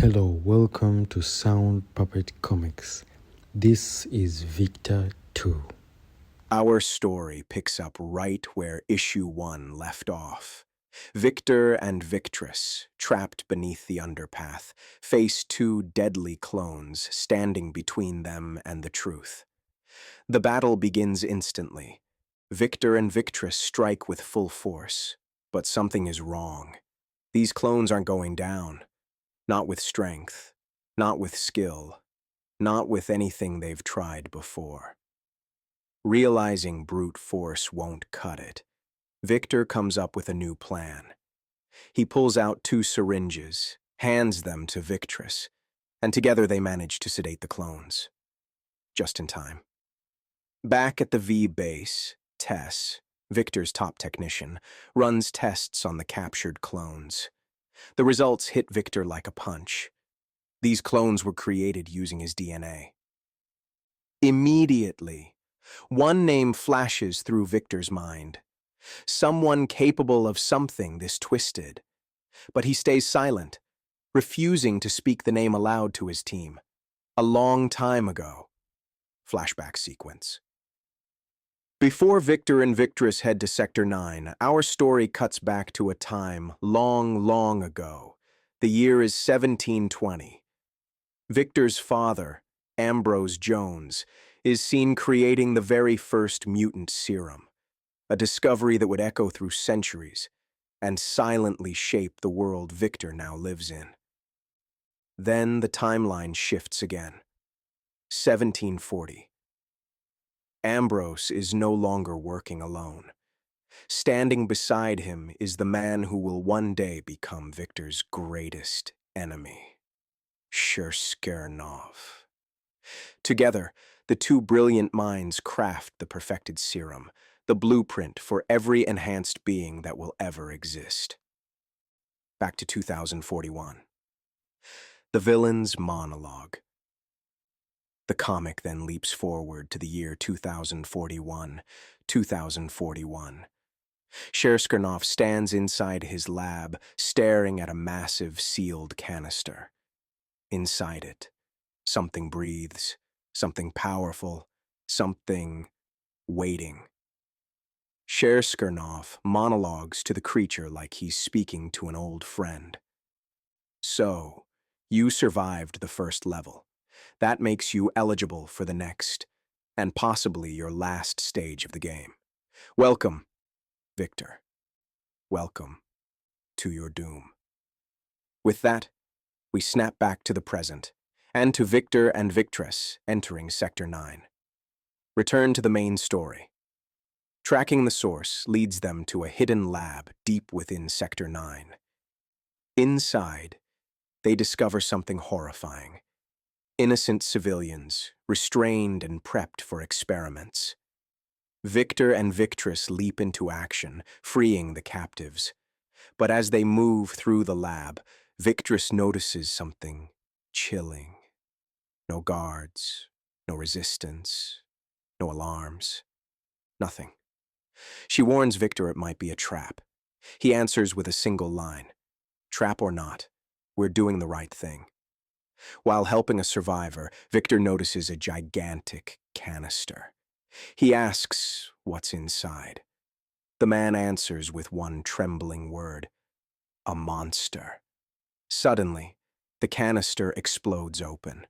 Hello, welcome to Sound Puppet Comics. This is Victor 2. Our story picks up right where issue 1 left off. Victor and Victress, trapped beneath the underpath, face two deadly clones standing between them and the truth. The battle begins instantly. Victor and Victress strike with full force, but something is wrong. These clones aren't going down. Not with strength, not with skill, not with anything they've tried before. Realizing brute force won't cut it, Victor comes up with a new plan. He pulls out two syringes, hands them to Victress, and together they manage to sedate the clones. Just in time. Back at the V base, Tess, Victor's top technician, runs tests on the captured clones. The results hit Victor like a punch. These clones were created using his DNA. Immediately, one name flashes through Victor's mind. Someone capable of something this twisted. But he stays silent, refusing to speak the name aloud to his team. A long time ago. Flashback sequence. Before Victor and Victress head to Sector 9, our story cuts back to a time long, long ago. The year is 1720. Victor's father, Ambrose Jones, is seen creating the very first mutant serum, a discovery that would echo through centuries and silently shape the world Victor now lives in. Then the timeline shifts again. 1740. Ambrose is no longer working alone. Standing beside him is the man who will one day become Victor's greatest enemy, Shirskernov. Together, the two brilliant minds craft the perfected serum, the blueprint for every enhanced being that will ever exist. Back to 2041. The villain's monologue. The comic then leaps forward to the year 2041. Shirskernov stands inside his lab, staring at a massive sealed canister. Inside it, something breathes, something powerful, something waiting. Shirskernov monologues to the creature like he's speaking to an old friend. So, you survived the first level. That makes you eligible for the next, and possibly your last stage of the game. Welcome, Victor. Welcome to your doom. With that, we snap back to the present, and to Victor and Victress entering Sector 9. Return to the main story. Tracking the source leads them to a hidden lab deep within Sector 9. Inside, they discover something horrifying. Innocent civilians, restrained and prepped for experiments. Victor and Victress leap into action, freeing the captives. But as they move through the lab, Victress notices something chilling. No guards, no resistance, no alarms, nothing. She warns Victor it might be a trap. He answers with a single line. Trap or not, we're doing the right thing. While helping a survivor, Victor notices a gigantic canister. He asks what's inside. The man answers with one trembling word. A monster. Suddenly, the canister explodes open.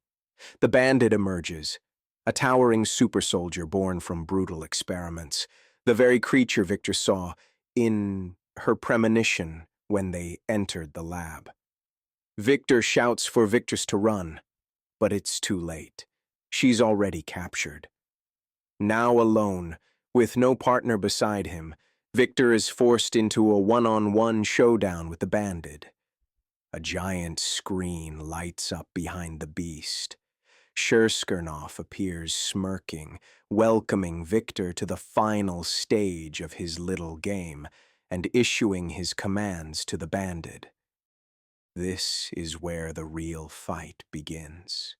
The bandit emerges, a towering super soldier born from brutal experiments, the very creature Victor saw in her premonition when they entered the lab. Victor shouts for Victress to run, but it's too late. She's already captured. Now alone, with no partner beside him, Victor is forced into a one-on-one showdown with the bandit. A giant screen lights up behind the beast. Shirskernov appears smirking, welcoming Victor to the final stage of his little game and issuing his commands to the bandit. This is where the real fight begins.